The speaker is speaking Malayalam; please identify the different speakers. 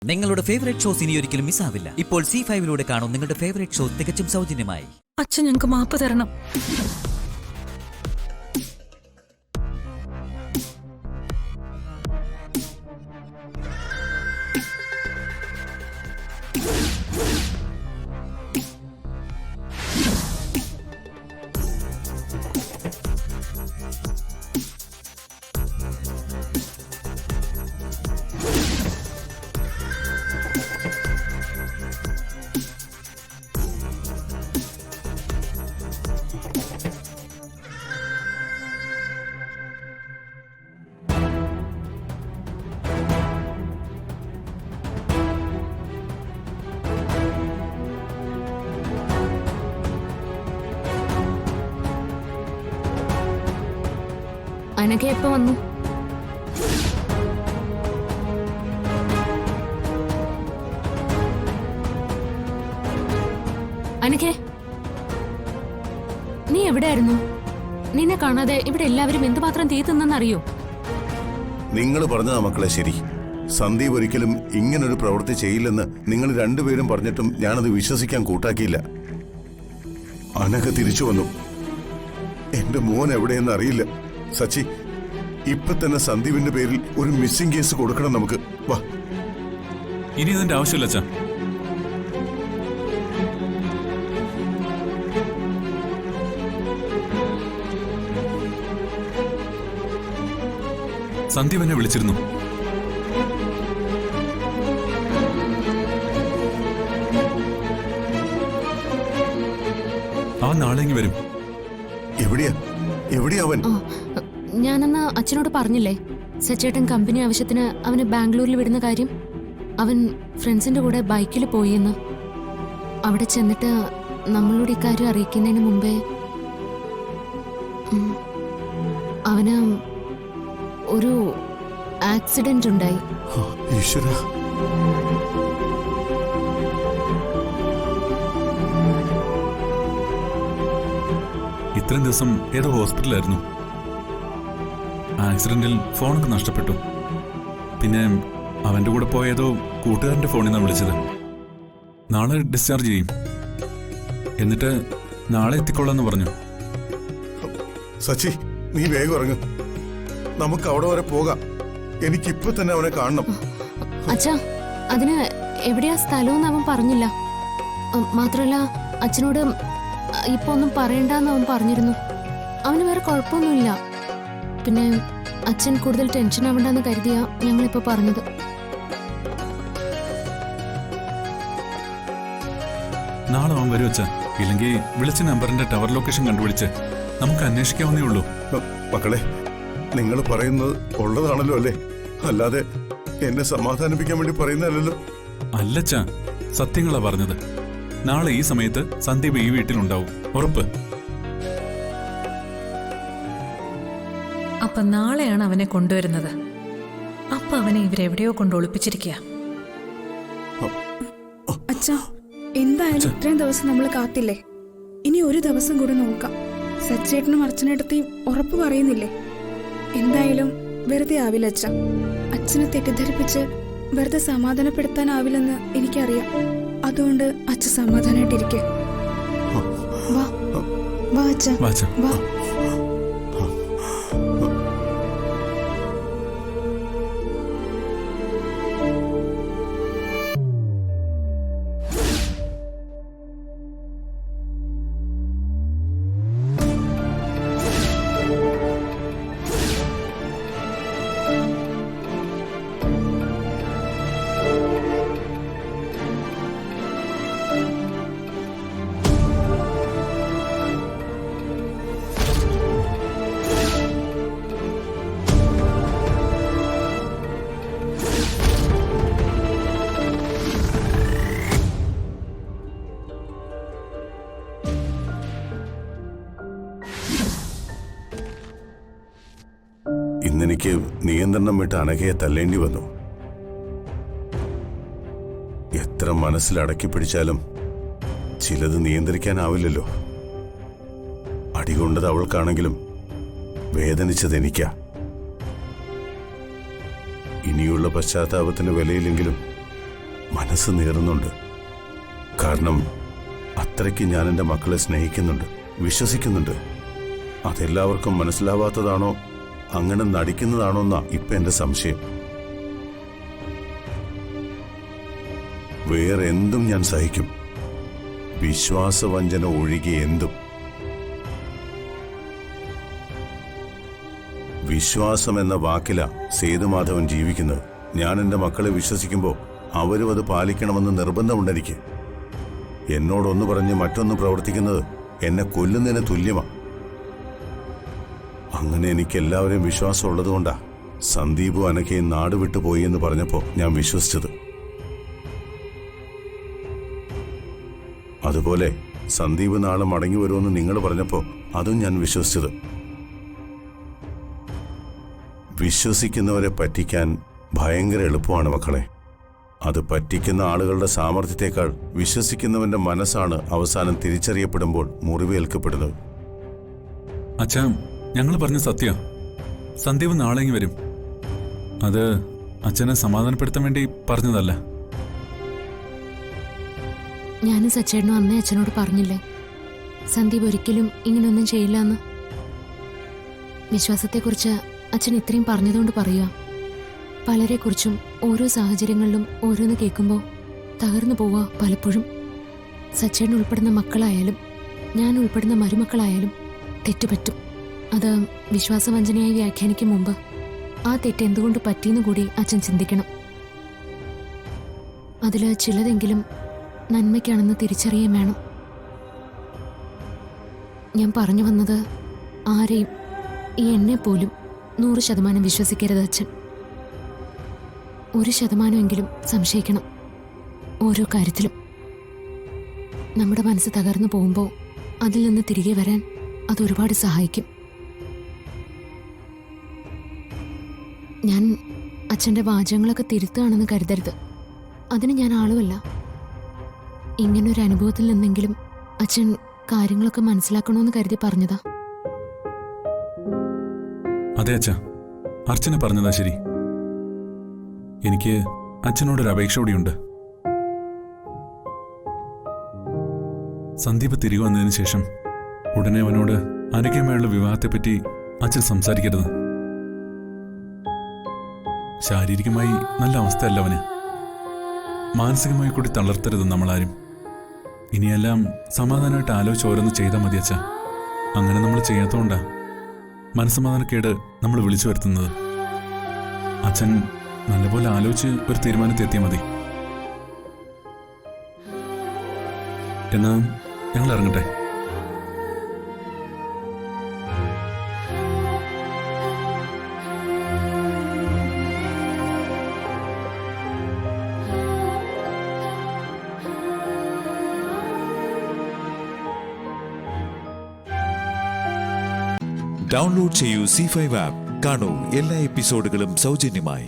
Speaker 1: നിങ്ങളുടെ ഫേവറേറ്റ് ഷോസ് ഇനി ഒരിക്കലും മിസ്സാവില്ല. ഇപ്പോൾ C5 കാണും നിങ്ങളുടെ ഫേവറേറ്റ് ഷോ തികച്ചും സൗജന്യമായി.
Speaker 2: അച്ഛൻ ഞങ്ങൾക്ക് മാപ്പ് തരണം.
Speaker 3: അനഘ എപ്പോ വന്നു? അനഘേ, നീ എവിടെയായിരുന്നു? നിന്നെ കാണാതെ ഇവിടെ എല്ലാവരും എന്തുമാത്രം തീ തിന്നെന്നറിയോ?
Speaker 4: നിങ്ങൾ പറഞ്ഞതാ മക്കളെ ശരി. സന്ദീപ് ഒരിക്കലും ഇങ്ങനൊരു പ്രവൃത്തി ചെയ്യില്ലെന്ന് നിങ്ങൾ രണ്ടുപേരും പറഞ്ഞിട്ടും ഞാനത് വിശ്വസിക്കാൻ കൂട്ടാക്കിയില്ല. അനഘ തിരിച്ചു വന്നു. എന്റെ മോൻ എവിടെയെന്ന് അറിയില്ല. സച്ചി, ഇപ്പൊ തന്നെ സന്ദീപിന്റെ പേരിൽ ഒരു മിസ്സിംഗ് കേസ് കൊടുക്കണം നമുക്ക്. വാ.
Speaker 5: ഇനി ഇതിന്റെ ആവശ്യമില്ല അച്ഛാ. സന്ദീപ് എന്നെ വിളിച്ചിരുന്നു. അവൻ നാളെ ഇങ്ങ് വരും.
Speaker 4: എവിടെയാ അവൻ?
Speaker 3: ഞാനെന്നാ അച്ഛനോട് പറഞ്ഞില്ലേ സച്ചേട്ടൻ കമ്പനി ആവശ്യത്തിന് അവന് ബാംഗ്ലൂരിൽ വിടുന്ന കാര്യം? അവൻ ഫ്രണ്ട്സിന്റെ കൂടെ ബൈക്കിൽ പോയിന്ന്. അവിടെ ചെന്നിട്ട് നമ്മളോട് ഇക്കാര്യം അറിയിക്കുന്നതിന് മുമ്പേ അവന് ഒരു ആക്സിഡന്റ് ഉണ്ടായി.
Speaker 4: ഈശ്വരാ.
Speaker 5: ഇത്രയും ദിവസം ഏതോ ഹോസ്പിറ്റലായിരുന്നു. ആക്സിഡന്റിൽ ഫോണൊക്കെ നഷ്ടപ്പെട്ടു. പിന്നെ അവന്റെ കൂടെ പോയതോ കൂട്ടുകാരന്റെ ഫോണിൽ നിന്നാണ് വിളിച്ചത്. നാളെ ഡിസ്ചാർജ് ചെയ്യും. എന്നിട്ട് നാളെ എത്തിക്കൊള്ളാന്ന് പറഞ്ഞു.
Speaker 4: സച്ചി, നീ വേഗം ഇറങ്ങ്. നമുക്ക് അവിടെ വരെ പോകാം. എനിക്കിപ്പോ തന്നെ അവനെ കാണണം.
Speaker 3: അച്ഛാ, അതിന് എവിടെയാ സ്ഥലമെന്ന് അവൻ പറഞ്ഞില്ല. മാത്രമല്ല അച്ഛനോട് ഇപ്പൊ ഒന്നും പറയണ്ടെന്ന് അവൻ പറഞ്ഞിരുന്നു. അവന് വേറെ കുഴപ്പമൊന്നുമില്ല. പിന്നെ അച്ഛൻ കൂടുതൽ ടെൻഷൻ ആവണ്ടെന്ന് കരുതിയാ ഞങ്ങളിപ്പോ പറഞ്ഞത്.
Speaker 5: നാളെ അവൻ വരും അച്ഛാ. ഇല്ലെങ്കിൽ വിളിച്ച നമ്പറിന്റെ ടവർ ലൊക്കേഷൻ കണ്ടുപിടിച്ച് നമുക്ക് അന്വേഷിക്കാവുന്നേ ഉള്ളൂ.
Speaker 4: മക്കളെ, നിങ്ങൾ പറയുന്നത് ഉള്ളതാണല്ലോ അല്ലേ? അല്ലാതെ എന്നെ സമാധാനിപ്പിക്കാൻ വേണ്ടി പറയുന്നതല്ലോ.
Speaker 5: അല്ലച്ചാ, സത്യങ്ങളാ പറഞ്ഞത്. നാളെ ഈ സമയത്ത് സന്ദീപ് ഈ വീട്ടിലുണ്ടാവും, ഉറപ്പ്.
Speaker 2: അപ്പൊ നാളെയാണ് അവനെ കൊണ്ടുവരുന്നത്. അപ്പൊ അവനെ ഇവരെവിടെയോ കൊണ്ട് ഒളിപ്പിച്ചിരിക്കുക.
Speaker 6: അച്ഛാ, എന്തായാലും ഇത്രയും ദിവസം നമ്മൾ കാത്തില്ലേ? ഇനി ഒരു ദിവസം കൂടി നോക്കാം. സച്ചേട്ടനും അർച്ചനേട്ടത്തെയും ഉറപ്പ് പറയുന്നില്ലേ? എന്തായാലും വെറുതെ ആവില്ല അച്ഛ. അച്ഛനെ തെറ്റിദ്ധരിപ്പിച്ച് വെറുതെ സമാധാനപ്പെടുത്താനാവില്ലെന്ന് എനിക്കറിയാം. അതുകൊണ്ട് അച്ഛ സമാധാനായിട്ടിരിക്കെ. വാ വാ അച്ഛ, വാ.
Speaker 4: ഇന്നെനിക്ക് നിയന്ത്രണം വിട്ട് അനഘയെ തല്ലേണ്ടി വന്നു. എത്ര മനസ്സിലടക്കി പിടിച്ചാലും ചിലത് നിയന്ത്രിക്കാനാവില്ലല്ലോ. അടികൊണ്ടത് അവൾക്കാണെങ്കിലും വേദനിച്ചത് എനിക്കാ. ഇനിയുള്ള പശ്ചാത്താപത്തിന് വിലയില്ലെങ്കിലും മനസ്സ് നീറുന്നുണ്ട്. കാരണം അത്രയ്ക്ക് ഞാൻ എൻ്റെ മക്കളെ സ്നേഹിക്കുന്നുണ്ട്, വിശ്വസിക്കുന്നുണ്ട്. അതെല്ലാവർക്കും മനസ്സിലാവാത്തതാണോ, അങ്ങനെ നടിക്കുന്നതാണോ എന്നാ ഇപ്പൊ എന്റെ സംശയം. വേറെ എന്തും ഞാൻ സഹിക്കും, വിശ്വാസവഞ്ചന ഒഴികെ എന്തും. വിശ്വാസം എന്ന വാക്കില സേതുമാധവൻ ജീവിക്കുന്നത്. ഞാൻ എൻ്റെ മക്കളെ വിശ്വസിക്കുമ്പോൾ അവരും അത് പാലിക്കണമെന്ന് നിർബന്ധമുണ്ടെനിക്ക്. എന്നോടൊന്ന് പറഞ്ഞ് മറ്റൊന്ന് പ്രവർത്തിക്കുന്നത് എന്നെ കൊല്ലുന്നതിന് തുല്യമാണ്. അങ്ങനെ എനിക്ക് എല്ലാവരെയും വിശ്വാസം ഉള്ളതുകൊണ്ടാ സന്ദീപും അനഘയും നാട് വിട്ടുപോയി എന്ന് പറഞ്ഞപ്പോൾ ഞാൻ വിശ്വസിച്ചത്. അതുപോലെ സന്ദീപ് നാളെ മടങ്ങി വരുമെന്ന് നിങ്ങൾ പറഞ്ഞപ്പോൾ അതും ഞാൻ വിശ്വസിച്ചത്. വിശ്വസിക്കുന്നവരെ പറ്റിക്കാൻ ഭയങ്കര എളുപ്പമാണ് മക്കളെ. അത് പറ്റിക്കുന്ന ആളുകളുടെ സാമർഥ്യത്തെക്കാൾ വിശ്വസിക്കുന്നവന്റെ മനസ്സാണ് അവസാനം തിരിച്ചറിയപ്പെടുമ്പോൾ മുറിവേൽക്കപ്പെടുന്നത്.
Speaker 5: അച്ഛാ, ഞങ്ങൾ പറഞ്ഞ സത്യ, സന്ദീപ് നാളെ വരും. അത് അച്ഛനെ സമാധാനപ്പെടുത്താൻ വേണ്ടി പറഞ്ഞതല്ല.
Speaker 3: ഞാനും സച്ചേട്ടനും അന്നേ അച്ഛനോട് പറഞ്ഞില്ലേ സന്ദീപ് ഒരിക്കലും ഇങ്ങനൊന്നും ചെയ്യില്ല എന്ന്. വിശ്വാസത്തെക്കുറിച്ച് അച്ഛൻ ഇത്രയും പറഞ്ഞതുകൊണ്ട് പറയുക. പലരെക്കുറിച്ചും ഓരോ സാഹചര്യങ്ങളിലും ഓരോന്ന് കേൾക്കുമ്പോൾ തകർന്നു പോവുക പലപ്പോഴും. സച്ചേട്ടൻ ഉൾപ്പെടുന്ന മക്കളായാലും ഞാൻ ഉൾപ്പെടുന്ന മരുമക്കളായാലും തെറ്റുപറ്റും. അത് വിശ്വാസവഞ്ചനയായി വ്യാഖ്യാനിക്കും മുമ്പ് ആ തെറ്റ് എന്തുകൊണ്ട് പറ്റിയെന്ന് കൂടി അച്ഛൻ ചിന്തിക്കണം. അതിൽ ചിലതെങ്കിലും നന്മയ്ക്കാണെന്ന് തിരിച്ചറിയാൻ വേണം. ഞാൻ പറഞ്ഞു വന്നത്, ആരെയും, ഈ എന്നെ പോലും 100% വിശ്വസിക്കരുത് അച്ഛൻ. 1% സംശയിക്കണം ഓരോ കാര്യത്തിലും. നമ്മുടെ മനസ്സ് തകർന്നു പോകുമ്പോൾ അതിൽ നിന്ന് തിരികെ വരാൻ അത് ഒരുപാട് സഹായിക്കും. ഞാൻ അച്ഛൻ്റെ വാചകങ്ങളൊക്കെ തിരുത്തുകയാണെന്ന് കരുതരുത്. അതിന് ഞാൻ ആളുമല്ല. ഇങ്ങനൊരു അനുഭവത്തിൽ നിന്നെങ്കിലും അച്ഛൻ കാര്യങ്ങളൊക്കെ മനസ്സിലാക്കണമെന്ന് കരുതി പറഞ്ഞതാ.
Speaker 5: അതെ അച്ഛാ, അർച്ചന പറഞ്ഞതാ ശരി. എനിക്ക് അച്ഛനോടൊരു അപേക്ഷ കൂടിയുണ്ട്. സന്ദീപ് തിരികെ വന്നതിന് ശേഷം ഉടനെ അവനോട് അനഘയുമായുള്ള വിവാഹത്തെപ്പറ്റി അച്ഛൻ സംസാരിക്കരുത്. ശാരീരികമായി നല്ല അവസ്ഥയല്ല അവന്. മാനസികമായി കൂടി തളർത്തരുത് നമ്മളാരും. ഇനിയെല്ലാം സമാധാനമായിട്ട് ആലോചിച്ച് ഓരോന്ന് ചെയ്താൽ മതി അച്ഛാ. അങ്ങനെ നമ്മൾ ചെയ്യാത്തതുകൊണ്ടാ മനസ്സമാധാനക്കേട് നമ്മൾ വിളിച്ചു വരുത്തുന്നത്. അച്ഛൻ നല്ലപോലെ ആലോചിച്ച് ഒരു തീരുമാനത്തെത്തിയാൽ മതി. എന്നാ ഞങ്ങൾ ഇറങ്ങട്ടെ.
Speaker 7: ഡൗൺലോഡ് ചെയ്യൂ C5 ആപ്പ്. കാണൂ എല്ലാ എപ്പിസോഡുകളും സൗജന്യമായി.